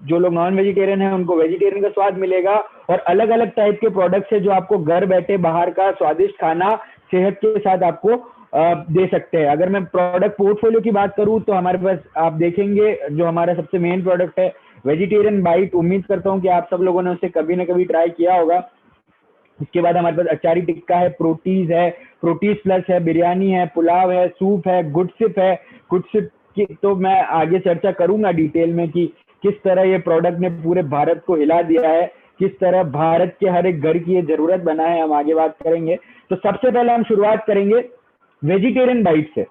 जो लोग non vegetarian है उनको वेजिटेरियन का स्वाद मिलेगा, और अलग अलग टाइप के प्रोडक्ट्स है जो आपको घर बैठे बाहर का स्वादिष्ट खाना सेहत के साथ आपको दे सकते हैं। अगर मैं प्रोडक्ट पोर्टफोलियो की बात करूं तो हमारे पास आप देखेंगे जो हमारा सबसे मेन प्रोडक्ट है वेजिटेरियन बाइट। उम्मीद करता हूं कि आप सब लोगों ने उसे कभी ना कभी ट्राई किया होगा। उसके बाद हमारे पास अचारी टिक्का है, प्रोटीज है, प्रोटीज प्लस है, बिरयानी है, पुलाव है, सूप है, गुडसिप है। गुडसिप की तो मैं आगे चर्चा करूंगा डिटेल में कि किस तरह ये प्रोडक्ट ने पूरे भारत को हिला दिया है, किस तरह भारत के हर एक घर की ये जरूरत बना है, हम आगे बात करेंगे। तो सबसे पहले हम शुरुआत करेंगे वेजिटेरियन बाइट से।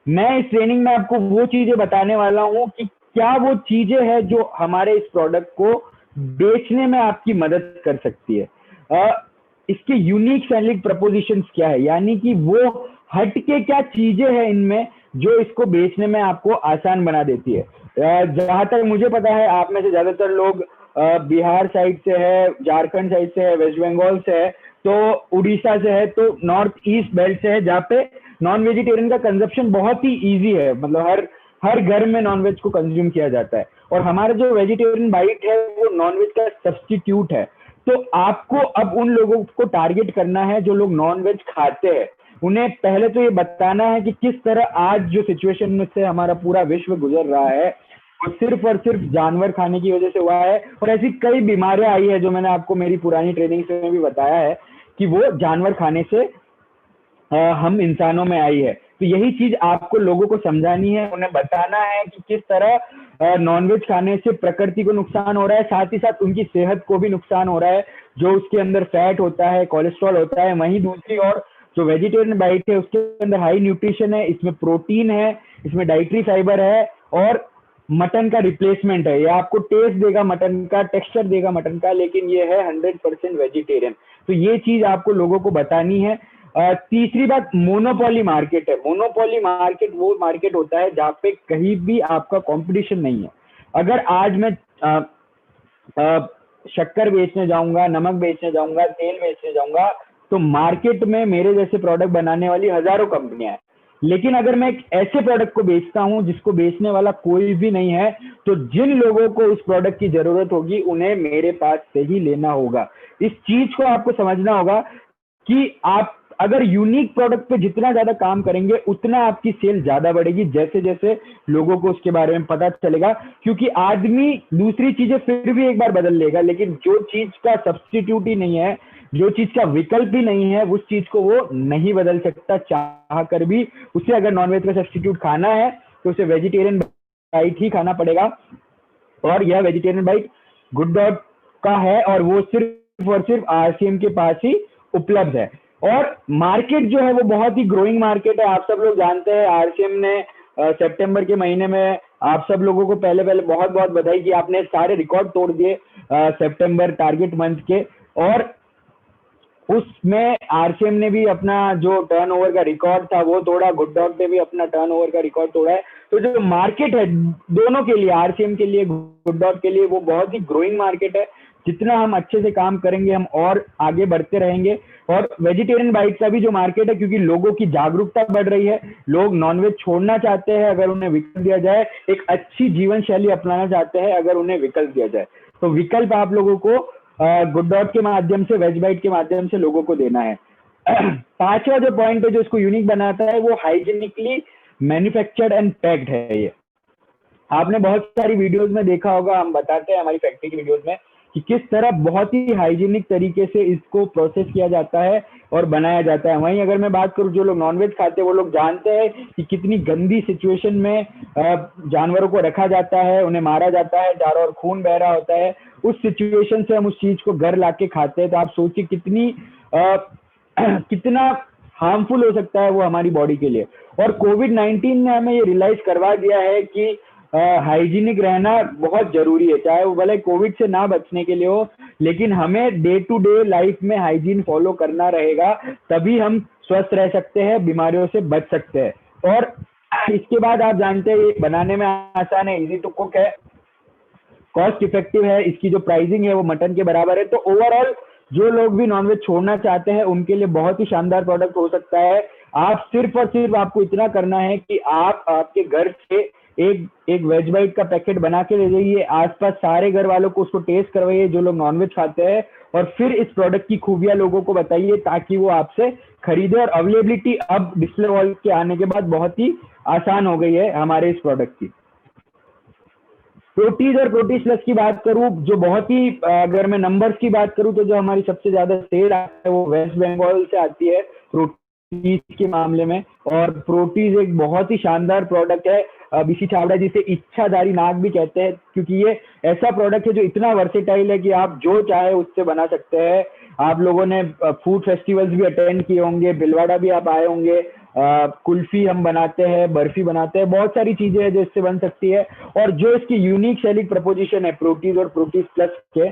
मैं इस ट्रेनिंग में आपको वो चीजें बताने वाला हूं कि क्या वो चीजें हैं जो हमारे इस प्रोडक्ट को बेचने में आपकी मदद कर सकती है। इसके यूनिक सेलिंग प्रपोजिशंस क्या है, यानी कि वो हटके क्या चीजें हैं इनमें जो इसको बेचने में आपको आसान बना देती है। जहां तक मुझे पता है आप में से ज्यादातर लोग बिहार साइड से है, झारखंड साइड से है, वेस्ट बंगाल से है, तो उड़ीसा से है, तो नॉर्थ ईस्ट बेल्ट से है, जहाँ पे नॉन वेजिटेरियन का कंजप्शन बहुत ही इजी है। मतलब हर घर में नॉनवेज को कंज्यूम किया जाता है, और हमारा जो वेजिटेरियन बाइट है वो नॉनवेज का सब्स्टिट्यूट है। तो आपको अब उन लोगों को टारगेट करना है जो लोग नॉनवेज खाते हैं। उन्हें पहले तो ये बताना है कि किस तरह आज जो सिचुएशन में से हमारा पूरा विश्व गुजर रहा है वो सिर्फ और सिर्फ जानवर खाने की वजह से हुआ है, और ऐसी कई बीमारियां आई है जो मैंने आपको मेरी पुरानी ट्रेनिंग से भी बताया है कि वो जानवर खाने से हम इंसानों में आई है। तो यही चीज आपको लोगों को समझानी है, उन्हें बताना है कि किस तरह नॉनवेज खाने से प्रकृति को नुकसान हो रहा है, साथ ही साथ उनकी सेहत को भी नुकसान हो रहा है, जो उसके अंदर फैट होता है, कोलेस्ट्रॉल होता है। वहीं दूसरी ओर जो वेजिटेरियन डाइट है उसके अंदर हाई न्यूट्रिशन है, इसमें प्रोटीन है, इसमें डाइटरी फाइबर है, और मटन का रिप्लेसमेंट है। ये आपको टेस्ट देगा मटन का, टेक्सचर देगा मटन का, लेकिन ये है 100% वेजिटेरियन। तो ये चीज आपको लोगों को बतानी है। तीसरी बात, मोनोपोली मार्केट है। मोनोपोली मार्केट वो मार्केट होता है जहाँ पे कहीं भी आपका कंपटीशन नहीं है। अगर आज मैं शक्कर बेचने जाऊंगा, नमक बेचने जाऊंगा, तेल बेचने जाऊंगा, तो मार्केट में मेरे जैसे प्रोडक्ट बनाने वाली हजारों कंपनियां हैं। लेकिन अगर मैं एक ऐसे प्रोडक्ट को बेचता हूं जिसको बेचने वाला कोई भी नहीं है, तो जिन लोगों को उस प्रोडक्ट की जरूरत होगी उन्हें मेरे पास से ही लेना होगा। इस चीज को आपको समझना होगा कि आप अगर यूनिक प्रोडक्ट पे जितना ज्यादा काम करेंगे उतना आपकी सेल ज्यादा बढ़ेगी, जैसे जैसे लोगों को उसके बारे में पता चलेगा। क्योंकि आदमी दूसरी चीजें फिर भी एक बार बदल लेगा, लेकिन जो चीज का सब्स्टिट्यूट ही नहीं है, जो चीज का विकल्प ही नहीं है, उस चीज को वो नहीं बदल सकता चाह कर भी। उसे अगर नॉनवेज का सब्स्टिट्यूट खाना है तो उसे वेजिटेरियन बाइट ही खाना पड़ेगा। और यह वेजिटेरियन बाइट गुड डॉट का है, और वो सिर्फ और सिर्फ आरसीएम के पास ही उपलब्ध है। और मार्केट जो है वो बहुत ही ग्रोइंग मार्केट है। आप सब लोग जानते हैं आरसीएम ने सितंबर के महीने में आप सब लोगों को पहले पहले बहुत बहुत बधाई कि आपने सारे रिकॉर्ड तोड़ दिए सितंबर टारगेट मंथ के। और उसमें आरसीएम ने भी अपना जो टर्नओवर का रिकॉर्ड था वो तोड़ा, गुड डॉट ने भी अपना टर्नओवर का रिकॉर्ड तोड़ा है। तो जो मार्केट है दोनों के लिए, आरसीएम के लिए, गुड डॉट के लिए, वो बहुत ही ग्रोइंग मार्केट है। जितना हम अच्छे से काम करेंगे हम और आगे बढ़ते रहेंगे। और वेजिटेरियन बाइट का भी जो मार्केट है, क्योंकि लोगों की जागरूकता बढ़ रही है, लोग नॉनवेज छोड़ना चाहते हैं अगर उन्हें विकल्प दिया जाए, एक अच्छी जीवन शैली अपनाना चाहते हैं अगर उन्हें विकल्प दिया जाए। तो विकल्प आप लोगों को गुड डॉट के माध्यम से, वेज बाइट के माध्यम से लोगों को देना है। पांचवा जो पॉइंट है जो इसको यूनिक बनाता है वो हाइजीनिकली मैन्युफैक्चर्ड एंड पैक्ड है। ये आपने बहुत सारी वीडियोस में देखा होगा, हम बताते हैं हमारी फैक्ट्री की वीडियोस में कि किस तरह बहुत ही हाइजीनिक तरीके से इसको प्रोसेस किया जाता है और बनाया जाता है। वहीं अगर मैं बात करूं जो लोग नॉनवेज खाते हैं वो लोग जानते हैं कि कितनी गंदी सिचुएशन में जानवरों को रखा जाता है, उन्हें मारा जाता है, चारों ओर खून बह रहा होता है। उस सिचुएशन से हम उस चीज को घर लाके खाते हैं, तो आप सोचिए कितना हार्मफुल हो सकता है वो हमारी बॉडी के लिए। और कोविड-19 ने हमें ये रियलाइज करवा दिया है कि हाइजीनिक रहना बहुत जरूरी है, चाहे वो भले कोविड से ना बचने के लिए हो, लेकिन हमें डे टू डे लाइफ में हाइजीन फॉलो करना रहेगा, तभी हम स्वस्थ रह सकते हैं, बीमारियों से बच सकते हैं। और इसके बाद आप जानते हैं ये बनाने में आसान है, इजी टू कुक है, कॉस्ट इफेक्टिव है, इसकी जो प्राइसिंग है वो मटन के बराबर है। तो ओवरऑल जो लोग भी नॉनवेज छोड़ना चाहते हैं उनके लिए बहुत ही शानदार प्रोडक्ट हो सकता है। आप सिर्फ और सिर्फ आपको इतना करना है कि आप आपके घर से एक एक वेज बाइट का पैकेट बना के ले जाइए, आसपास सारे घर वालों को उसको टेस्ट करवाइए जो लोग नॉनवेज खाते हैं, और फिर इस प्रोडक्ट की खूबियां लोगों को बताइए ताकि वो आपसे खरीदे। और अवेलेबिलिटी अब डिस्प्ले वॉल के आने के बाद बहुत ही आसान हो गई है हमारे इस प्रोडक्ट की। प्रोटीज और प्रोटीज प्लस की बात करूं, जो बहुत ही अगर मैं नंबर्स की बात करूं तो जो हमारी सबसे ज्यादा सेल आती है वो वेस्ट बंगाल से आती है प्रोटीज के मामले में। और प्रोटीज एक बहुत ही शानदार प्रोडक्ट है। बीसी छाबड़ा जिसे इच्छाधारी नाग भी कहते हैं, क्योंकि ये ऐसा प्रोडक्ट है जो इतना वर्सेटाइल है कि आप जो चाहे उससे बना सकते हैं। आप लोगों ने फूड फेस्टिवल्स भी अटेंड किए होंगे, भिलवाड़ा भी आप आए होंगे, कुल्फी हम बनाते हैं, बर्फी बनाते हैं, बहुत सारी चीजें हैं जो इससे बन सकती है। और जो इसकी यूनिक सेलिंग प्रपोजिशन है प्रोटीज और प्रोटीज प्लस के,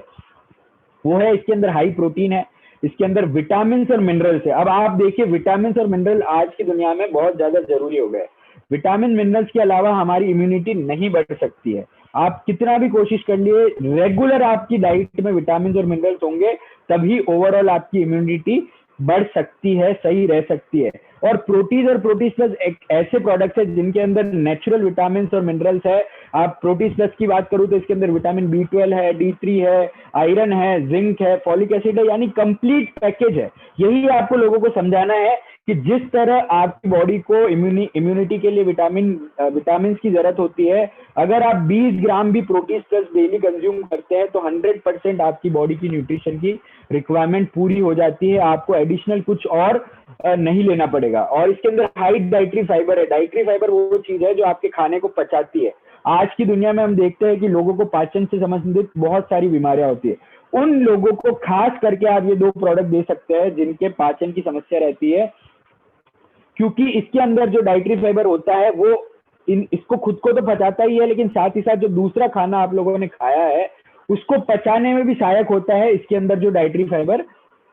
वो है इसके अंदर हाई प्रोटीन है, इसके अंदर विटामिन और मिनरल्स है। अब आप देखिए, विटामिन और मिनरल आज की दुनिया में बहुत ज्यादा जरूरी हो गए। विटामिन मिनरल्स के अलावा हमारी इम्यूनिटी नहीं बढ़ सकती है। आप कितना भी कोशिश कर लिए, रेगुलर आपकी डाइट में विटामिन और मिनरल्स होंगे तभी ओवरऑल आपकी इम्यूनिटी बढ़ सकती है, सही रह सकती है। और प्रोटीज और प्रोटीज प्लस एक ऐसे प्रोडक्ट्स है जिनके अंदर नेचुरल विटामिन और मिनरल्स है। आप प्रोटीज प्लस की बात करूं तो इसके अंदर विटामिन B12 है, D3 है, आयरन है, जिंक है, फॉलिक एसिड है, यानी कंप्लीट पैकेज है। यही आपको लोगों को समझाना है कि जिस तरह आपकी बॉडी को इम्यूनिटी के लिए विटामिन की जरूरत होती है, अगर आप 20 ग्राम भी प्रोटीन प्लस डेली कंज्यूम करते हैं तो 100% आपकी बॉडी की न्यूट्रिशन की रिक्वायरमेंट पूरी हो जाती है। आपको एडिशनल कुछ और नहीं लेना पड़ेगा। और इसके अंदर हाई डाइटरी फाइबर है। डाइटरी फाइबर वो चीज है जो आपके खाने को पचाती है। आज की दुनिया में हम देखते हैं कि लोगों को पाचन से संबंधित बहुत सारी बीमारियां होती है। उन लोगों को खास करके आप ये 2 प्रोडक्ट दे सकते हैं जिनके पाचन की समस्या रहती है, क्योंकि इसके अंदर जो डाइटरी फाइबर होता है वो इसको खुद को तो पचाता ही है, लेकिन साथ ही साथ जो दूसरा खाना आप लोगों ने खाया है उसको पचाने में भी सहायक होता है। इसके अंदर जो डाइटरी फाइबर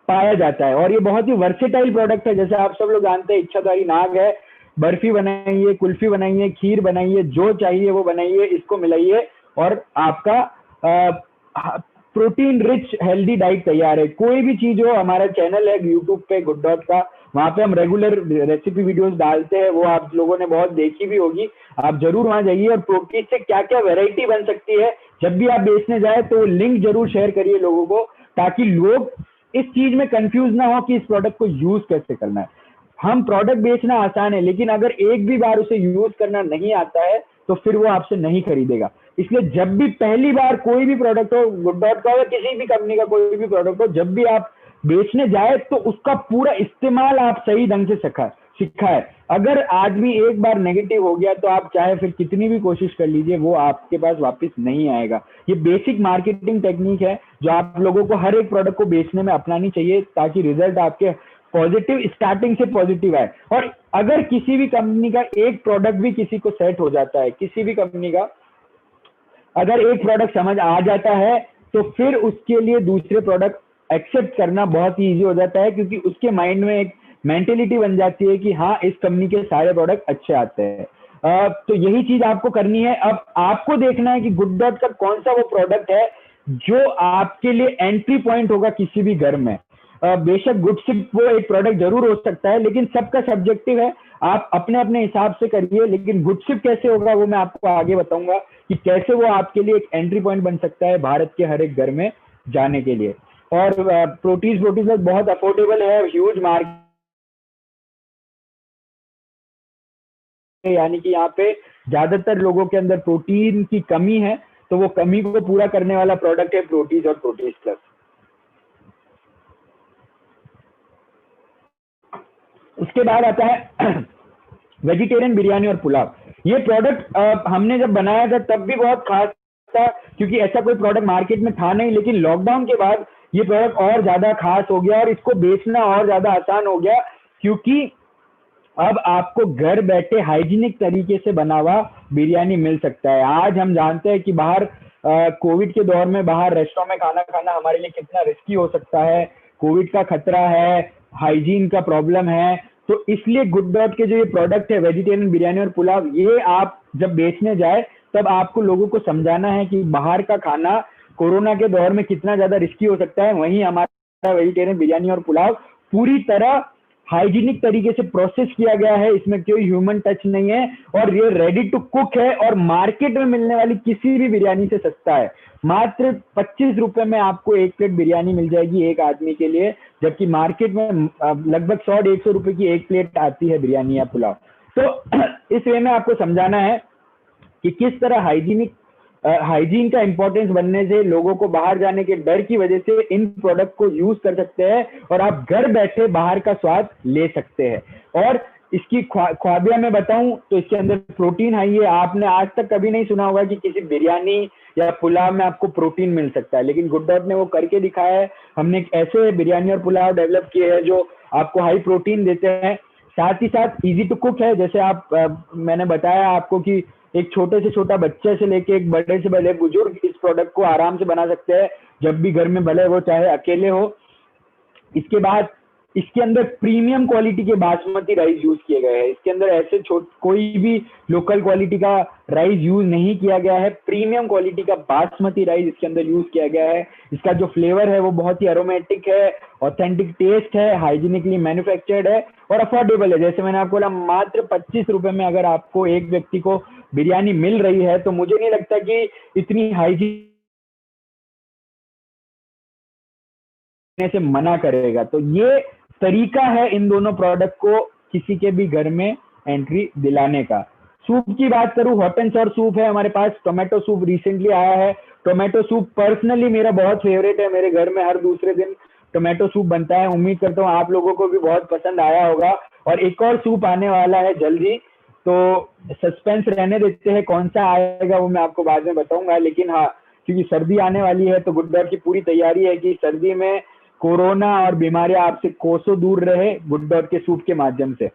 पाया जाता है, और ये बहुत ही वर्सेटाइल प्रोडक्ट है। जैसे आप सब लोग जानते हैं, इच्छाधारी नाग है, बर्फी बनाइए, कुल्फी बनाइए, खीर बनाइए, जो चाहिए वो बनाइए, इसको मिलाइए और आपका प्रोटीन रिच हेल्दी डाइट तैयार है। कोई भी चीज हो, हमारा चैनल है यूट्यूब पे गुड डॉट का, वहां पे हम रेगुलर रेसिपी वीडियोस डालते हैं, वो आप लोगों ने बहुत देखी भी होगी। आप जरूर वहां जाइए और प्रोटीन से क्या क्या वेराइटी बन सकती है जब भी आप बेचने जाए तो लिंक जरूर शेयर करिए लोगों को, ताकि लोग इस चीज में कंफ्यूज ना हो कि इस प्रोडक्ट को यूज कैसे करना है। हम प्रोडक्ट बेचना आसान है, लेकिन अगर एक भी बार उसे यूज करना नहीं आता है तो फिर वो आपसे नहीं खरीदेगा। इसलिए जब भी पहली बार कोई भी प्रोडक्ट हो, गुड डॉट का हो या किसी भी कंपनी का कोई भी प्रोडक्ट हो, जब भी आप बेचने जाए तो उसका पूरा इस्तेमाल आप सही ढंग से सीखा है। अगर आदमी एक बार नेगेटिव हो गया तो आप चाहे फिर कितनी भी कोशिश कर लीजिए, वो आपके पास वापस नहीं आएगा। ये बेसिक मार्केटिंग टेक्निक है जो आप लोगों को हर एक प्रोडक्ट को बेचने में अपनानी चाहिए, ताकि रिजल्ट आपके पॉजिटिव, स्टार्टिंग से पॉजिटिव आए। और अगर किसी भी कंपनी का एक प्रोडक्ट भी किसी को सेट हो जाता है, किसी भी कंपनी का अगर एक प्रोडक्ट समझ आ जाता है तो फिर उसके लिए दूसरे प्रोडक्ट एक्सेप्ट करना बहुत ही ईजी हो जाता है, क्योंकि उसके माइंड में एक मेंटेलिटी बन जाती है कि हाँ, इस कंपनी के सारे प्रोडक्ट अच्छे आते हैं। तो यही चीज आपको करनी है। अब आपको देखना है कि गुड डॉट का कौन सा वो प्रोडक्ट है जो आपके लिए एंट्री पॉइंट होगा किसी भी घर में। बेशक गुडशिप वो एक प्रोडक्ट जरूर हो सकता है, लेकिन सबका सब्जेक्टिव है, आप अपने अपने हिसाब से करिए। लेकिन गुडशिप कैसे होगा वो मैं आपको आगे बताऊंगा कि कैसे वो आपके लिए एक एंट्री पॉइंट बन सकता है भारत के हर एक घर में जाने के लिए। और प्रोटीज बहुत अफोर्डेबल है, ह्यूज मार्केट, यानी कि यहाँ पे ज्यादातर लोगों के अंदर प्रोटीन की कमी है, तो वो कमी को पूरा करने वाला प्रोडक्ट है प्रोटीज और प्रोटीज प्लस। उसके बाद आता है वेजिटेरियन बिरयानी और पुलाव। ये प्रोडक्ट हमने जब बनाया था तब भी बहुत खास था, क्योंकि ऐसा कोई प्रोडक्ट मार्केट में था नहीं। लेकिन लॉकडाउन के बाद ये प्रोडक्ट और ज्यादा खास हो गया और इसको बेचना और ज्यादा आसान हो गया, क्योंकि अब आपको घर बैठे हाइजीनिक तरीके से बना हुआ बिरयानी मिल सकता है। आज हम जानते हैं कि बाहर कोविड के दौर में बाहर रेस्टोरेंट में खाना खाना हमारे लिए कितना रिस्की हो सकता है। कोविड का खतरा है, हाइजीन का प्रॉब्लम है, तो इसलिए गुड डॉट के जो ये प्रोडक्ट है वेजिटेरियन बिरयानी और पुलाव, ये आप जब बेचने जाए तब आपको लोगों को समझाना है कि बाहर का खाना कोरोना के दौर में कितना ज्यादा रिस्की हो सकता है। वहीं हमारा वेजिटेरियन बिरयानी और पुलाव पूरी तरह हाइजीनिक तरीके से प्रोसेस किया गया है, इसमें कोई ह्यूमन टच नहीं है, और ये रेडी टू कुक है, और मार्केट में मिलने वाली किसी भी बिरयानी से सस्ता है। मात्र 25 रुपए में आपको एक प्लेट बिरयानी मिल जाएगी एक आदमी के लिए, जबकि मार्केट में लगभग 100-150 रुपए की एक प्लेट आती है बिरयानी या पुलाव। तो इस वे में आपको समझाना है कि किस तरह हाइजीन का इंपॉर्टेंस बनने से लोगों को बाहर जाने के डर की वजह से इन प्रोडक्ट को यूज कर सकते हैं, और आप घर बैठे बाहर का स्वाद ले सकते हैं। और इसकी ख्वाबियां मैं बताऊं तो इसके अंदर प्रोटीन हाई है। आपने आज तक कभी नहीं सुना होगा कि किसी बिरयानी या पुलाव में आपको प्रोटीन मिल सकता है, लेकिन गुड डॉट ने वो करके दिखाया है। हमने ऐसे बिरयानी और पुलाव डेवलप किए हैं जो आपको हाई प्रोटीन देते हैं, साथ ही साथ इजी टू कुक है। जैसे मैंने बताया आपको कि एक छोटे से छोटा बच्चे से लेके एक बड़े से बड़े बुजुर्ग इस प्रोडक्ट को आराम से बना सकते हैं, जब भी घर में, भले वो चाहे अकेले हो। इसके बाद इसके अंदर प्रीमियम क्वालिटी के बासमती राइस यूज किए गए हैं। इसके अंदर ऐसे कोई भी लोकल क्वालिटी का राइस यूज नहीं किया गया है, प्रीमियम क्वालिटी का बासमती राइस इसके अंदर यूज किया गया है। इसका जो फ्लेवर है वो बहुत ही एरोमेटिक है, ऑथेंटिक टेस्ट है, हाइजीनिकली मैन्युफैक्चर्ड है और अफोर्डेबल है। जैसे मैंने आपको बोला, मात्र 25 रुपए में अगर आपको एक व्यक्ति को बिरयानी मिल रही है, तो मुझे नहीं लगता कि इतनी हाइजीन से मना करेगा। तो ये तरीका है इन दोनों प्रोडक्ट को किसी के भी घर में एंट्री दिलाने का। सूप की बात करूं, हॉट एंड सॉर सूप है हमारे पास। टोमेटो सूप रिसेंटली आया है। टोमेटो सूप पर्सनली मेरा बहुत फेवरेट है। मेरे घर में हर दूसरे दिन टोमेटो सूप बनता है। उम्मीद करता हूँ आप लोगों को भी बहुत पसंद आया होगा। और एक और सूप आने वाला है जल्दी, तो सस्पेंस रहने देते हैं, कौन सा आएगा वो मैं आपको बाद में बताऊंगा। लेकिन हाँ, क्योंकि सर्दी आने वाली है तो गुड डॉट की पूरी तैयारी है कि सर्दी में कोरोना और बीमारियां आपसे कोसों दूर रहे गुड डॉट के सूप के माध्यम से।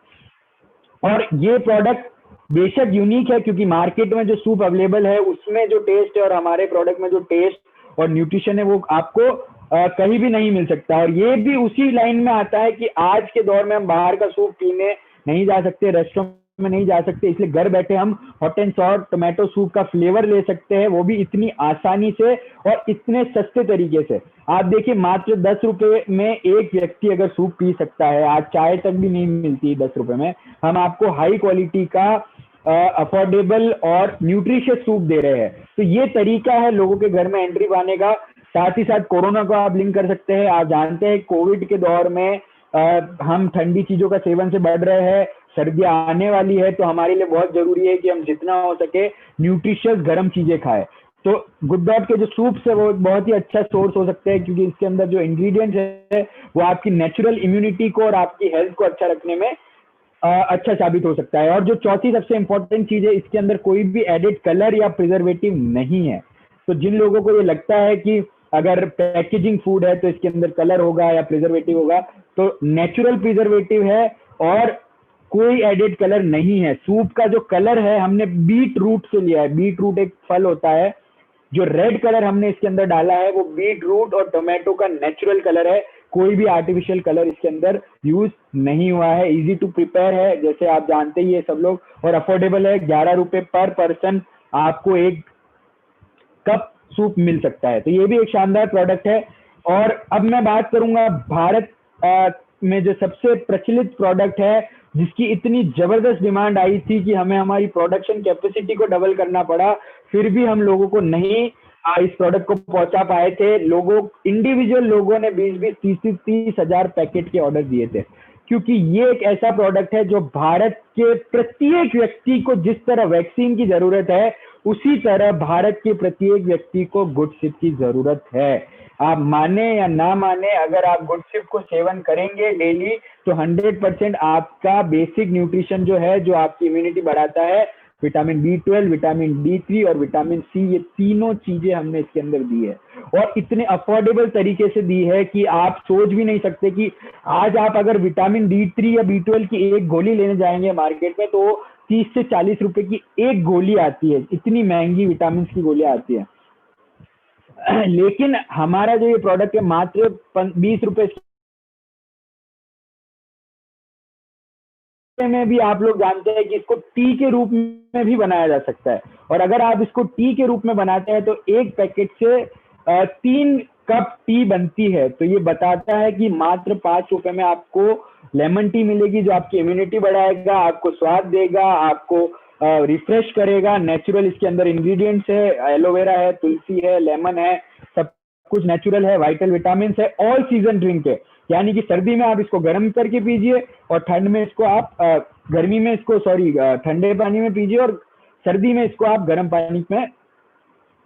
और ये प्रोडक्ट बेशक यूनिक है, क्योंकि मार्केट में जो सूप अवेलेबल है उसमें जो टेस्ट है और हमारे प्रोडक्ट में जो टेस्ट और न्यूट्रिशन है वो आपको कहीं भी नहीं मिल सकता। और ये भी उसी लाइन में आता है कि आज के दौर में हम बाहर का सूप पीने नहीं जा सकते, रेस्टोरेंट में नहीं जा सकते, इसलिए घर बैठे हम hot and sour tomato soup का फ्लेवर ले सकते हैं, वो भी इतनी आसानी से और इतने सस्ते तरीके से। आप देखिए, मात्र 10 रुपए में एक व्यक्ति अगर सूप पी सकता है, आज चाय तक भी नहीं मिलती 10 रुपए में, हम आपको हाई क्वालिटी का अफोर्डेबल और न्यूट्रिशियस सूप दे रहे हैं। तो ये तरीका है लोगों के घर में एंट्री पाने का। साथ ही साथ कोरोना को आप लिंक कर सकते हैं। आप जानते हैं कोविड के दौर में हम ठंडी चीजों का सेवन से बढ़ रहे हैं, सर्दी आने वाली है, तो हमारे लिए बहुत जरूरी है कि हम जितना हो सके न्यूट्रिशियस गर्म चीजें खाएं। तो गुड डॉट के जो सूप्स है वो बहुत ही अच्छा सोर्स हो सकते हैं, क्योंकि इसके अंदर जो इंग्रेडिएंट्स है वो आपकी नेचुरल इम्यूनिटी को और आपकी हेल्थ को अच्छा रखने में अच्छा साबित हो सकता है। और जो चौथी सबसे इंपॉर्टेंट चीज है, इसके अंदर कोई भी एडिड कलर या प्रिजर्वेटिव नहीं है। तो जिन लोगों को ये लगता है कि अगर पैकेजिंग फूड है तो इसके अंदर कलर होगा या प्रिजर्वेटिव होगा, तो नेचुरल प्रिजर्वेटिव है और कोई एडिड कलर नहीं है। सूप का जो कलर है हमने बीट रूट से लिया है। बीट रूट एक फल होता है, जो रेड कलर हमने इसके अंदर डाला है वो बीट रूट और टोमेटो का नेचुरल कलर है। कोई भी आर्टिफिशियल कलर इसके अंदर यूज नहीं हुआ है। इजी टू प्रिपेयर है, जैसे आप जानते ही है सब लोग, और अफोर्डेबल है। 11 रुपए पर पर्सन आपको एक कप सूप मिल सकता है। तो ये भी एक शानदार प्रोडक्ट है। और अब मैं बात करूंगा भारत में जो सबसे प्रचलित प्रोडक्ट है, जिसकी इतनी जबरदस्त डिमांड आई थी कि हमें हमारी प्रोडक्शन कैपेसिटी को डबल करना पड़ा, फिर भी हम लोगों को नहीं इस प्रोडक्ट को पहुंचा पाए थे। इंडिविजुअल लोगों ने 20-20, 30-30 हजार पैकेट के ऑर्डर दिए थे, क्योंकि ये एक ऐसा प्रोडक्ट है जो भारत के प्रत्येक व्यक्ति को, जिस तरह वैक्सीन की जरूरत है उसी तरह भारत के प्रत्येक व्यक्ति को गुड शिप की जरूरत है। आप माने या ना माने, अगर आप गुड शिप को सेवन करेंगे डेली, तो 100% आपका बेसिक न्यूट्रिशन जो है, जो आपकी इम्यूनिटी बढ़ाता है, विटामिन B12, विटामिन D3 और विटामिन C, ये तीनों चीजें हमने इसके अंदर दी है और इतने अफोर्डेबल तरीके से दी है कि आप सोच भी नहीं सकते कि आज आप अगर विटामिन D3 या B12 की एक गोली लेने जाएंगे मार्केट में, तो 30 से 40 रुपए की एक गोली आती है। इतनी महंगी विटामिन की गोलियां आती है। लेकिन हमारा जो ये प्रोडक्ट है मात्र 20 रुपए में भी, आप लोग जानते हैं कि इसको टी के रूप में भी बनाया जा सकता है। और अगर आप इसको टी के रूप में बनाते हैं तो एक पैकेट से 3 कप टी बनती है। तो ये बताता है कि मात्र 5 रुपए में आपको लेमन टी मिलेगी जो आपकी इम्यूनिटी बढ़ाएगा, आपको स्वाद देगा, आपको रिफ्रेश करेगा। नेचुरल इसके अंदर इंग्रेडिएंट्स है, एलोवेरा है, तुलसी है, लेमन है, सब कुछ नेचुरल है, वाइटल विटामिन है, ऑल सीजन ड्रिंक है। यानी कि सर्दी में आप इसको गर्म करके पीजिए और ठंड में इसको आप गर्मी में इसको ठंडे पानी में पीजिए और सर्दी में इसको आप गर्म पानी में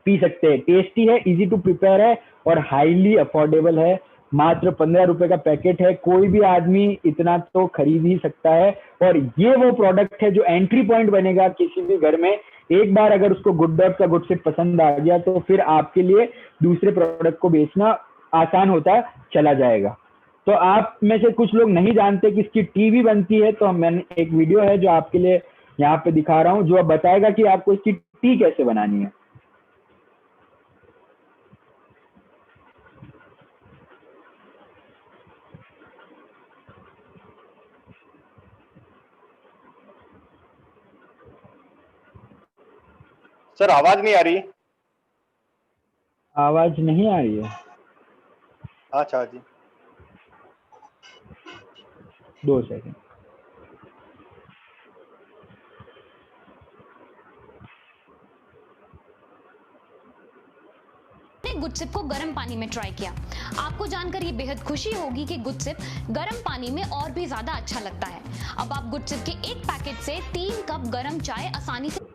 पी सकते हैं। टेस्टी है, इजी टू प्रिपेयर है और हाईली अफोर्डेबल है। मात्र 15 रुपए का पैकेट है, कोई भी आदमी इतना तो खरीद ही सकता है। और ये वो प्रोडक्ट है जो एंट्री पॉइंट बनेगा किसी भी घर में। एक बार अगर उसको गुड डॉट का गुड सिप पसंद आ गया तो फिर आपके लिए दूसरे प्रोडक्ट को बेचना आसान होता चला जाएगा। तो आप में से कुछ लोग नहीं जानते कि इसकी टी भी बनती है, तो मैंने एक वीडियो है जो आपके लिए यहाँ पे दिखा रहा हूँ, जो अब बताएगा कि आपको इसकी टी कैसे बनानी है। सर आवाज नहीं आ रही। आवाज नहीं आ रही है? अच्छा जी, 2 सेकंड। गुडसिप को गर्म पानी में ट्राई किया। आपको जानकर ये बेहद खुशी होगी कि गुडसिप गर्म पानी में और भी ज्यादा अच्छा लगता है। अब आप गुडसिप के एक पैकेट से 3 कप गर्म चाय आसानी से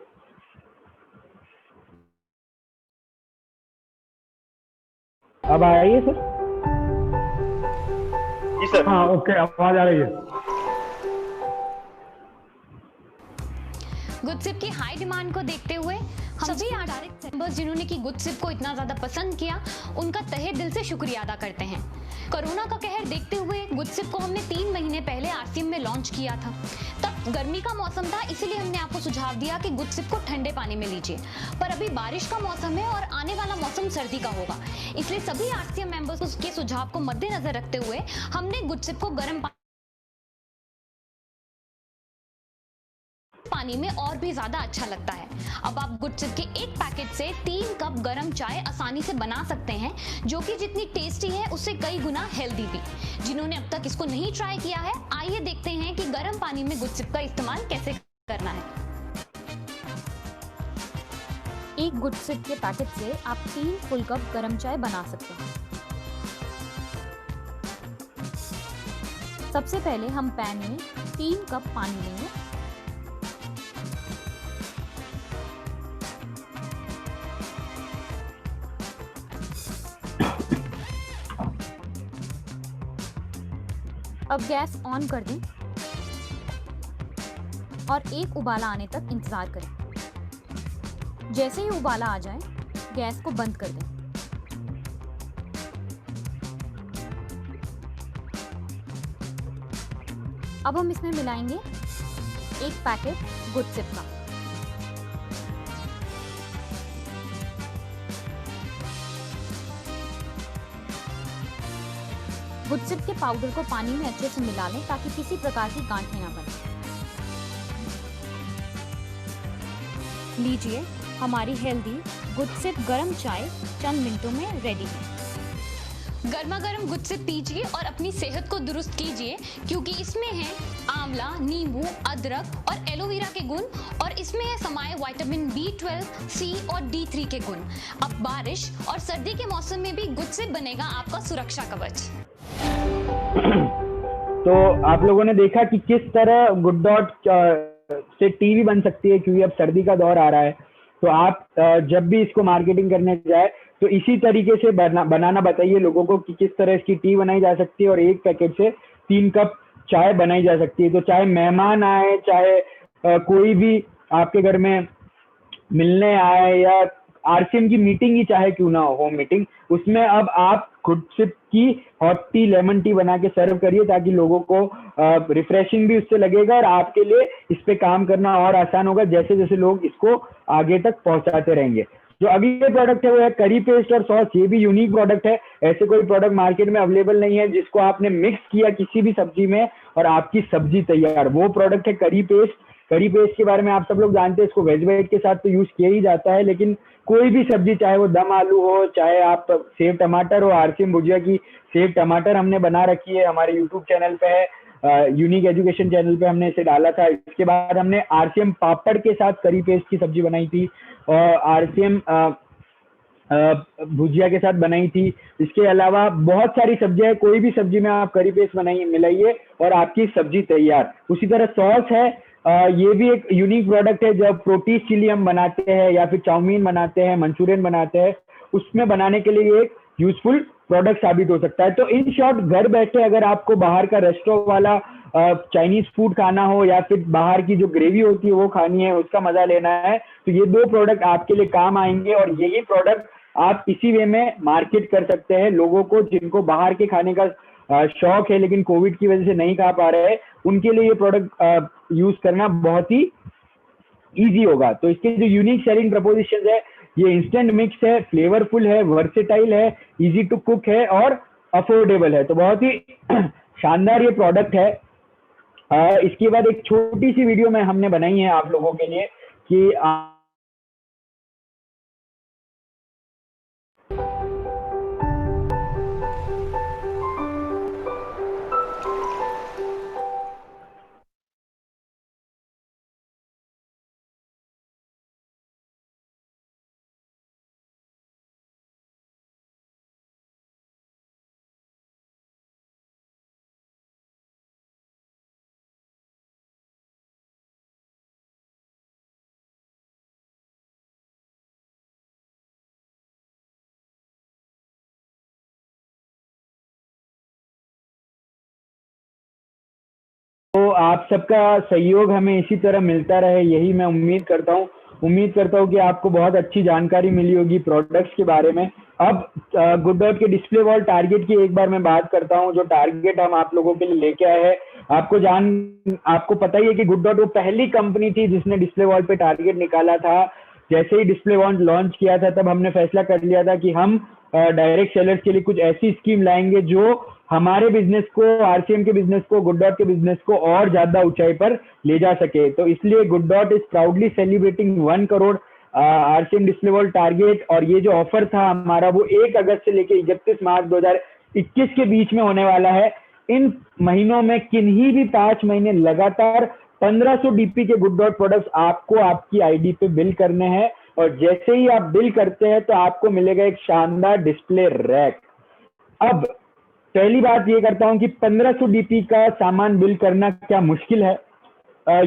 अब आ रही है सर? जी सर। हाँ ओके, आवाज आ रही है। गुडसिप की हाई डिमांड को देखते हुए हम सभी डायरेक्ट मेंबर्स जिन्होंने की गुडसिप को इतना ज्यादा पसंद किया, उनका तहे दिल से शुक्रिया अदा करते हैं। कोरोना का कहर देखते हुए गुडसिप को हमने 3 महीने पहले आरसीएम में लॉन्च किया था। तब गर्मी का मौसम था, इसीलिए हमने आपको सुझाव दिया कि गुडसिप को ठंडे पानी में लीजिए। पर अभी बारिश का मौसम है और आने वाला मौसम सर्दी का होगा, इसलिए सभी आरसीएम मेंबर्स के सुझाव को मद्देनजर रखते हुए हमने गुडसिप को गर्म पानी में और भी ज्यादा अच्छा लगता है। अब आप गुडसिप के एक पैकेट से 3 कप गरम चाय आसानी से बना सकते हैं, जो कि जितनी टेस्टी है उससे कई गुना हेल्दी भी। जिन्होंने अब तक इसको नहीं ट्राई किया है, आइए देखते हैं कि गर्म पानी में गुडसिप का इस्तेमाल कैसे करना है। एक गुडसिप के पैकेट से आप 3 फुल कप गरम चाय बना सकते हैं। सबसे पहले हम पैन में 3 कप पानी लेंगे। अब गैस ऑन कर दें और एक उबाला आने तक इंतजार करें। जैसे ही उबाला आ जाए, गैस को बंद कर दें। अब हम इसमें मिलाएंगे एक पैकेट गुडसिप का। गुडसिप के पाउडर को पानी में अच्छे से मिला लें ताकि किसी प्रकार की गांठें ना बने। लीजिए, हमारी हेल्दी गुडसिप गरम चाय चंद मिनटों में रेडी है। गर्मा गर्म गुडसिप पीजिए और अपनी सेहत को दुरुस्त कीजिए, क्योंकि इसमें है आंवला, नींबू, अदरक और एलोवेरा के गुण, और इसमें है समाये विटामिन B12, C और D3 के गुण। अब बारिश और सर्दी के मौसम में भी गुडसिप बनेगा आपका सुरक्षा कवच। तो आप लोगों ने देखा कि किस तरह गुड डॉट से टी भी बन सकती है, क्योंकि अब सर्दी का दौर आ रहा है। तो आप जब भी इसको मार्केटिंग करने जाए तो इसी तरीके से बनाना बताइए लोगों को कि किस तरह इसकी टी बनाई जा सकती है और एक पैकेट से 3 कप चाय बनाई जा सकती है। तो चाहे मेहमान आए, चाहे कोई भी आपके घर में मिलने आए, या आरसीएम की मीटिंग ही चाहे क्यों ना हो, होम मीटिंग, उसमें अब आप गुडसिप की हॉट टी, लेमन टी बना के सर्व करिए, ताकि लोगों को रिफ्रेशिंग भी उससे लगेगा और आपके लिए इस पे काम करना और आसान होगा, जैसे जैसे लोग इसको आगे तक पहुंचाते रहेंगे। जो अगले प्रोडक्ट है वो है करी पेस्ट और सॉस। ये भी यूनिक प्रोडक्ट है, ऐसे कोई प्रोडक्ट मार्केट में अवेलेबल नहीं है जिसको आपने मिक्स किया किसी भी सब्जी में और आपकी सब्जी तैयार। वो प्रोडक्ट है करी पेस्ट। करी पेस्ट के बारे में आप सब लोग जानते हैं, इसको वेज वेज के साथ तो यूज किया ही जाता है, लेकिन कोई भी सब्जी, चाहे वो दम आलू हो, चाहे आप सेव टमाटर हो, आरसीएम भुजिया की सेव टमाटर हमने बना रखी है, हमारे यूट्यूब चैनल पे है, यूनिक एजुकेशन चैनल पे हमने इसे डाला था। इसके बाद हमने आरसीएम पापड़ के साथ करी पेस्ट की सब्जी बनाई थी और आरसीएम भुजिया के साथ बनाई थी। इसके अलावा बहुत सारी सब्जियां हैं, कोई भी सब्जी में आप करी पेस्ट बनाइए मिलाइए और आपकी सब्जी तैयार। उसी तरह सॉस है, ये भी एक यूनिक प्रोडक्ट है। जब प्रोटीन चिली हम बनाते हैं या फिर चाउमीन बनाते हैं, मंचूरियन बनाते हैं, उसमें बनाने के लिए एक यूजफुल प्रोडक्ट साबित हो सकता है। तो इन शॉर्ट घर बैठे अगर आपको बाहर का रेस्टोरेंट वाला चाइनीज फूड खाना हो या फिर बाहर की जो ग्रेवी होती है वो खानी है, उसका मजा लेना है, तो ये 2 प्रोडक्ट आपके लिए काम आएंगे और यही प्रोडक्ट आप इसी वे में मार्केट कर सकते हैं लोगों को जिनको बाहर के खाने का शौक है लेकिन कोविड की वजह से नहीं खा पा रहे हैं। उनके लिए ये प्रोडक्ट यूज करना बहुत ही इजी होगा। तो इसके जो यूनिक सेलिंग प्रपोजिशन है, ये इंस्टेंट मिक्स है, फ्लेवरफुल है, वर्सेटाइल है, इजी टू कुक है और अफोर्डेबल है। तो बहुत ही शानदार ये प्रोडक्ट है। इसके बाद एक छोटी सी वीडियो में हमने बनाई है आप लोगों के लिए कि तो आप सबका सहयोग हमें इसी तरह मिलता रहे, यही मैं उम्मीद करता हूँ। उम्मीद करता हूँ कि आपको बहुत अच्छी जानकारी मिली होगी प्रोडक्ट्स के बारे में। अब गुड डॉट के डिस्प्ले वॉल टारगेट की एक बार मैं बात करता हूँ। जो टारगेट हम आप लोगों के लिए लेके आए हैं, आपको पता ही है कि गुड डॉट वो पहली कंपनी थी जिसने डिस्प्ले वॉल पे टारगेट निकाला था। जैसे ही डिस्प्ले वॉल लॉन्च किया था तब हमने फैसला कर लिया था कि हम डायरेक्ट सेलर्स के लिए कुछ ऐसी स्कीम लाएंगे जो हमारे बिजनेस को, आरसीएम के बिजनेस को, गुड डॉट के बिजनेस को और ज्यादा ऊंचाई पर ले जा सके। तो इसलिए good dot is proudly celebrating 1 crore RCM display wall target. और ये जो ऑफर था हमारा वो 1 अगस्त से लेकर 31 मार्च 2021 के बीच में होने वाला है। इन महीनों में किन्हीं भी 5 महीने लगातार 1500 डीपी के गुड डॉट प्रोडक्ट्स आपको आपकी आईडी पे बिल करने हैं और जैसे ही आप बिल करते हैं तो आपको मिलेगा एक शानदार डिस्प्ले रैक। अब पहली बात ये करता हूं कि 1500 डीपी का सामान बिल करना क्या मुश्किल है?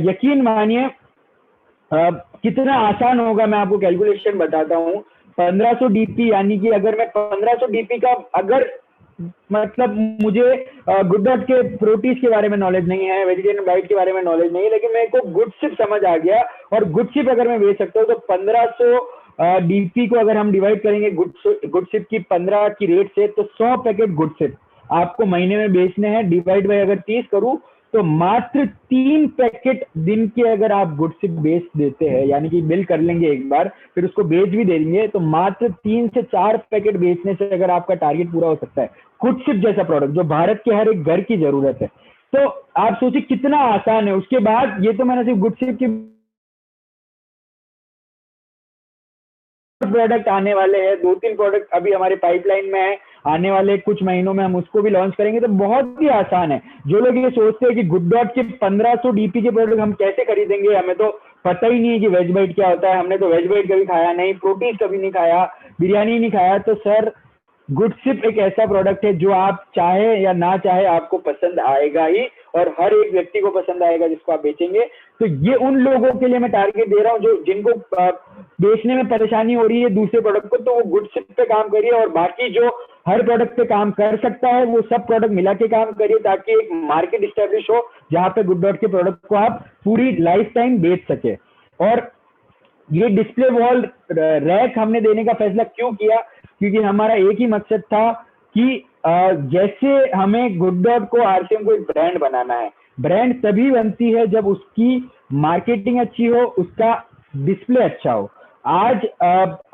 यकीन मानिए कितना आसान होगा, मैं आपको कैलकुलेशन बताता हूं। 1500 डीपी यानी कि अगर मैं 1500 डीपी का, अगर मतलब मुझे गुड डॉट के प्रोटीज के बारे में नॉलेज नहीं है, वेजिटेरियन डाइट के बारे में नॉलेज नहीं है, लेकिन मेरे को गुड शिप समझ आ गया और गुड शिप अगर मैं बेच सकता हूँ तो 1500 डीपी को अगर हम डिवाइड करेंगे गुड शिप की 15 की रेट से, तो 100 पैकेट गुड शिप आपको महीने में बेचने हैं। डिवाइड बाय अगर 30 करूं तो मात्र 3 पैकेट दिन के अगर आप गुड शिप बेच देते हैं, यानी कि बिल कर लेंगे एक बार फिर उसको बेच भी देंगे, तो मात्र 3 से 4 पैकेट बेचने से अगर आपका टारगेट पूरा हो सकता है। गुड शिप जैसा प्रोडक्ट जो भारत के हर एक घर की जरूरत है, तो आप सोचिए कितना आसान है। उसके बाद ये तो मैंने सिर्फ गुड शिप की प्रोडक्ट आने वाले हैं, 2-3 प्रोडक्ट अभी हमारे पाइपलाइन में है, आने वाले कुछ महीनों में हम उसको भी लॉन्च करेंगे। तो बहुत ही आसान है। जो लोग ये सोचते हैं कि गुड डॉट के 1500 डीपी के प्रोडक्ट हम कैसे खरीदेंगे, हमें तो पता ही नहीं है कि वेज बाइट क्या होता है, हमने तो वेज बाइट कभी खाया नहीं, प्रोटीन कभी नहीं खाया, बिरयानी नहीं खाया, तो सर गुड शिप एक ऐसा प्रोडक्ट है जो आप चाहे या ना चाहे आपको पसंद आएगा ही और हर एक व्यक्ति को पसंद आएगा जिसको आप बेचेंगे। तो ये उन लोगों के लिए मैं टारगेट दे रहा हूं जो जिनको बेचने में परेशानी हो रही है दूसरे प्रोडक्ट को, तो वो गुड शिप पे काम करिए और बाकी जो हर प्रोडक्ट पे काम कर सकता है वो सब प्रोडक्ट मिला के काम करिए, ताकि एक मार्केट इस्टेब्लिश हो जहां पे गुड डॉट के प्रोडक्ट को आप पूरी लाइफ टाइम बेच सके। और ये डिस्प्ले वॉल रैक हमने देने का फैसला क्यों किया? क्योंकि हमारा एक ही मकसद था कि जैसे हमें गुड डॉट को, आरसीएम को एक ब्रांड बनाना है। ब्रांड तभी बनती है जब उसकी मार्केटिंग अच्छी हो, उसका डिस्प्ले अच्छा हो। आज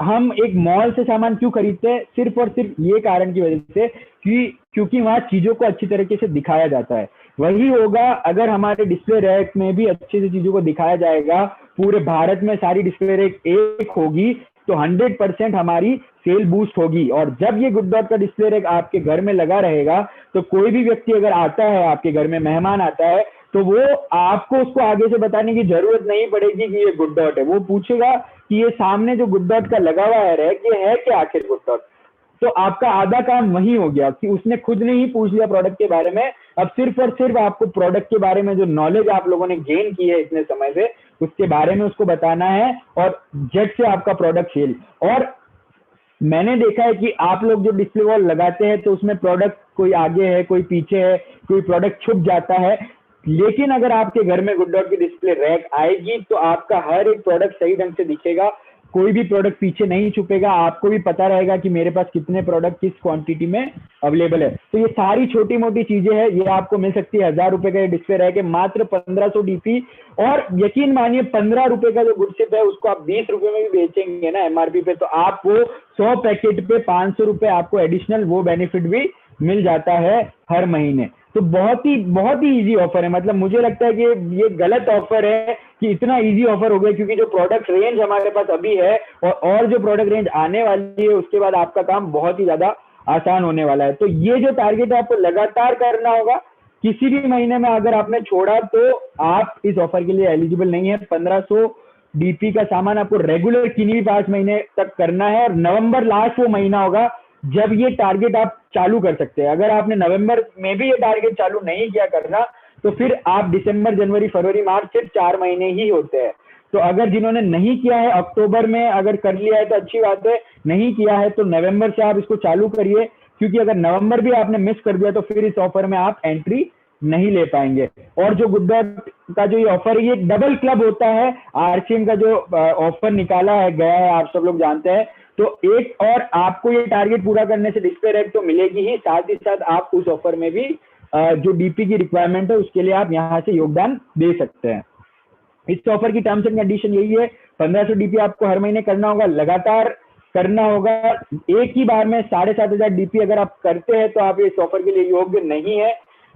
हम एक मॉल से सामान क्यों खरीदते हैं? सिर्फ और सिर्फ ये कारण की वजह से क्योंकि वहां चीजों को अच्छी तरीके से दिखाया जाता है। वही होगा अगर हमारे डिस्प्ले रैक में भी अच्छे से चीजों को दिखाया जाएगा, पूरे भारत में सारी डिस्प्ले रैक एक होगी, तो 100% हमारी सेल बूस्ट होगी। और जब ये गुड डॉट का डिस्प्ले रैक आपके घर में लगा रहेगा तो कोई भी व्यक्ति अगर आता है आपके घर में, मेहमान आता है, तो वो आपको उसको आगे से बताने की जरूरत नहीं पड़ेगी कि ये गुड डॉट है। वो पूछेगा कि ये सामने जो गुड डॉट का लगा हुआ है रैक, ये है क्या आखिर गुड डॉट। तो आपका आधा काम वही हो गया कि उसने खुद ने ही पूछ लिया प्रोडक्ट के बारे में। अब सिर्फ और सिर्फ आपको प्रोडक्ट के बारे में जो नॉलेज आप लोगों ने गेन की है इतने समय से, उसके बारे में उसको बताना है और झट से आपका प्रोडक्ट सेल। और मैंने देखा है कि आप लोग जो डिस्प्ले वॉल लगाते हैं तो उसमें प्रोडक्ट कोई आगे है, कोई पीछे है, कोई प्रोडक्ट छुप जाता है। लेकिन अगर आपके घर में गुड डॉट की डिस्प्ले रैक आएगी तो आपका हर एक प्रोडक्ट सही ढंग से दिखेगा, कोई भी प्रोडक्ट पीछे नहीं छुपेगा, आपको भी पता रहेगा कि मेरे पास कितने प्रोडक्ट किस क्वांटिटी में अवेलेबल है। तो ये सारी छोटी मोटी चीजें हैं, ये आपको मिल सकती है। 1000 रुपए का ये डिस्प्ले रैक है, मात्र 1500 डीपी। और यकीन मानिए 15 रुपए का जो गुड चिप है उसको आप 20 रुपए में भी बेचेंगे ना एमआरपी पे, तो आपको 100 पैकेट पे 500 रुपए आपको एडिशनल वो बेनिफिट भी मिल जाता है हर महीने। तो बहुत ही इजी ऑफर है। मतलब मुझे लगता है कि ये गलत ऑफर है कि इतना इजी ऑफर हो गया, क्योंकि जो प्रोडक्ट रेंज हमारे पास अभी है और जो प्रोडक्ट रेंज आने वाली है उसके बाद आपका काम बहुत ही ज्यादा आसान होने वाला है। तो ये जो टारगेट है आपको लगातार करना होगा। किसी भी महीने में अगर आपने छोड़ा तो आप इस ऑफर के लिए एलिजिबल नहीं है। 1500 डीपी का सामान आपको रेगुलर किन्हीं भी 5 महीने तक करना है, और नवंबर लास्ट वो महीना होगा जब ये टारगेट आप चालू कर सकते हैं। अगर आपने नवंबर में भी ये टारगेट चालू नहीं किया करना तो फिर आप दिसंबर, जनवरी, फरवरी, मार्च सिर्फ 4 महीने ही होते हैं। तो अगर जिन्होंने नहीं किया है अक्टूबर में अगर कर लिया है तो अच्छी बात है, नहीं किया है तो नवंबर से आप इसको चालू करिए, क्योंकि अगर नवंबर भी आपने मिस कर दिया तो फिर इस ऑफर में आप एंट्री नहीं ले पाएंगे। और जो गुड डॉट का जो ये ऑफर है, ये डबल क्लब होता है। आरसीएम का जो ऑफर निकाला है गया है आप सब लोग जानते हैं। तो एक और आपको ये टारगेट पूरा करने से डिस्प्ले रैक तो मिलेगी ही, साथ ही साथ आप उस ऑफर में भी जो डीपी की रिक्वायरमेंट है उसके लिए आप यहाँ से योगदान दे सकते हैं। इस ऑफर की टर्म्स एंड कंडीशन यही है, 1500 डीपी आपको हर महीने करना होगा, लगातार करना होगा। एक ही बार में 7500 डीपी अगर आप करते हैं तो आप इस ऑफर के लिए योग्य नहीं है।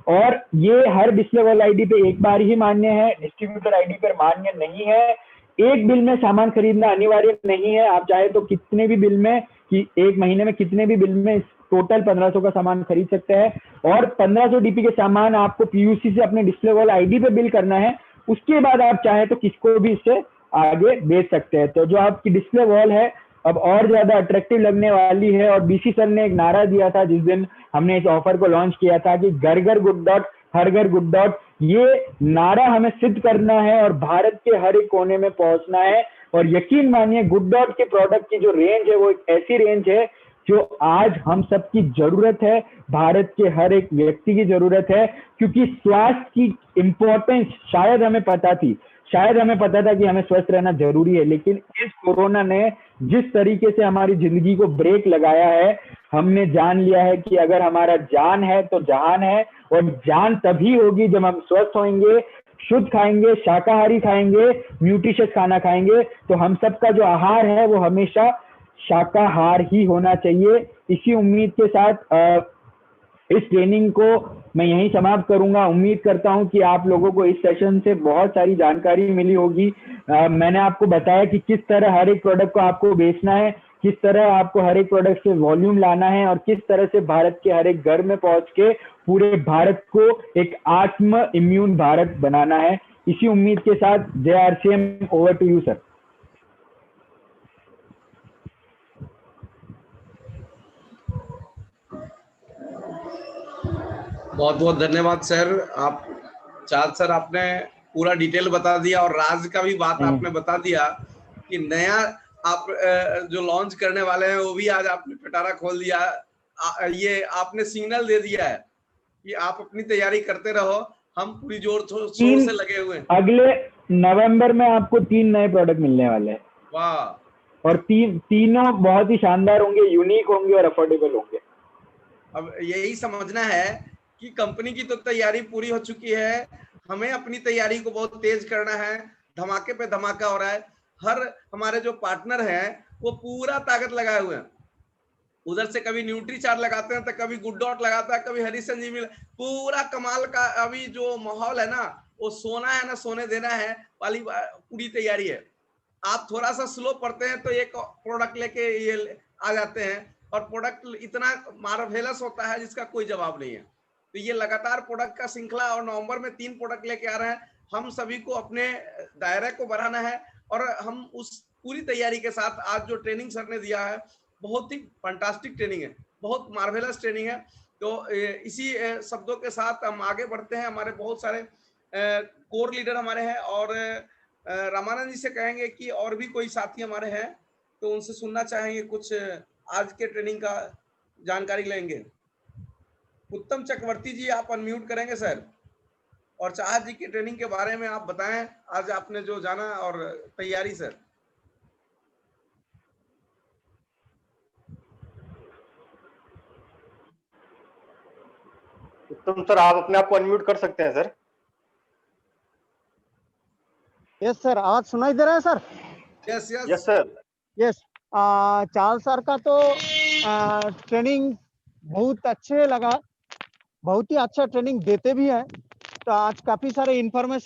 और ये हर डिस्प्ले वॉल आईडी पे एक बार ही मान्य है, डिस्ट्रीब्यूटर आईडी पर मान्य नहीं है। एक बिल में सामान खरीदना अनिवार्य नहीं है। आप चाहे तो कितने भी बिल में, कि एक महीने में कितने भी बिल में टोटल 1500 का सामान खरीद सकते हैं। और 1500 डीपी के सामान आपको पीयूसी से अपने डिस्प्ले वॉल आईडी पे बिल करना है। उसके बाद आप चाहे तो किसको भी इससे आगे बेच सकते हैं। तो जो आपकी डिस्प्ले वॉल है अब और ज्यादा अट्रैक्टिव लगने वाली है। और बीसी सर ने एक नारा दिया था जिस दिन हमने इस ऑफर को लॉन्च किया था कि घर घर गुड डॉट, हर घर गुड डॉट। ये नारा हमें सिद्ध करना है और भारत के हर एक कोने में पहुंचना है। और यकीन मानिए गुड डॉट के प्रोडक्ट की जो रेंज है वो एक ऐसी रेंज है जो आज हम सबकी जरूरत है, भारत के हर एक व्यक्ति की जरूरत है। क्योंकि स्वास्थ्य की इंपॉर्टेंस शायद हमें पता थी, शायद हमें पता था कि हमें स्वस्थ रहना जरूरी है, लेकिन इस कोरोना ने जिस तरीके से हमारी जिंदगी को ब्रेक लगाया है, हमने जान लिया है कि अगर हमारा जान है तो जहान है। और जान तभी होगी जब हम स्वस्थ होंगे, शुद्ध खाएंगे, शाकाहारी खाएंगे, न्यूट्रिशियस खाना खाएंगे। तो हम सबका जो आहार है वो हमेशा शाकाहार ही होना चाहिए। इसी उम्मीद के साथ इस ट्रेनिंग को मैं यहीं समाप्त करूंगा। उम्मीद करता हूं कि आप लोगों को इस सेशन से बहुत सारी जानकारी मिली होगी। मैंने आपको बताया कि किस तरह हर एक प्रोडक्ट को आपको बेचना है, किस तरह आपको हर एक प्रोडक्ट से वॉल्यूम लाना है और किस तरह से भारत के हर एक घर में पहुंच के पूरे भारत को एक आत्म इम्यून भारत बनाना है। इसी उम्मीद के साथ जय RCM, over to you sir. बहुत बहुत धन्यवाद सर। आप चाँद सर आपने पूरा डिटेल बता दिया और राज का भी बात आपने बता दिया कि नया आप जो लॉन्च करने वाले हैं वो भी आज आपने पिटारा खोल दिया। ये आपने सिग्नल दे दिया है कि आप अपनी तैयारी करते रहो, हम पूरी जोर शोर से लगे हुए हैं। अगले नवंबर में आपको 3 नए प्रोडक्ट मिलने वाले हैं। वाह। और तीनों बहुत ही शानदार होंगे, यूनिक होंगे और अफोर्डेबल होंगे। अब यही समझना है कि कंपनी की तो तैयारी पूरी हो चुकी है, हमें अपनी तैयारी को बहुत तेज करना है। धमाके पे धमाका हो रहा है। हर हमारे जो पार्टनर हैं वो पूरा ताकत लगाए हुए हैं। उधर से कभी न्यूट्री चार्ज लगाते हैं तो कभी गुड डॉट लगाता है, कभी हरी संजीवनी। पूरा कमाल का अभी जो माहौल है ना, वो सोना है ना सोने देना है वाली पूरी तैयारी है। आप थोड़ा सा स्लो पढ़ते हैं तो एक प्रोडक्ट लेके ये आ जाते हैं, और प्रोडक्ट इतना मार्वेलस होता है जिसका कोई जवाब नहीं है। तो ये लगातार प्रोडक्ट का श्रृंखला, और नवंबर में 3 प्रोडक्ट लेके आ रहे हैं। हम सभी को अपने दायरे को बढ़ाना है, और हम उस पूरी तैयारी के साथ आज जो ट्रेनिंग सर ने दिया है, बहुत ही फंटास्टिक ट्रेनिंग है, बहुत मार्वेलस ट्रेनिंग है। तो इसी शब्दों के साथ हम आगे बढ़ते हैं। हमारे बहुत सारे कोर लीडर हमारे हैं, और रामानंद जी से कहेंगे कि और भी कोई साथी हमारे हैं तो उनसे सुनना चाहेंगे, कुछ आज के ट्रेनिंग का जानकारी लेंगे। उत्तम चक्रवर्ती जी, आप अनम्यूट करेंगे सर, और चाहत जी की ट्रेनिंग के बारे में आप बताएं, आज आपने जो जाना और तैयारी सर। उत्तम सर, आप अपने आप को अनम्यूट कर सकते हैं सर। यस सर, आवाज सुनाई दे रहा है sir? Yes yes yes sir. Yes. Charles sir का तो ट्रेनिंग बहुत अच्छे लगा, बहुत ही अच्छा ट्रेनिंग देते भी हैं। तो आज काफी सारे इंफॉर्मेशन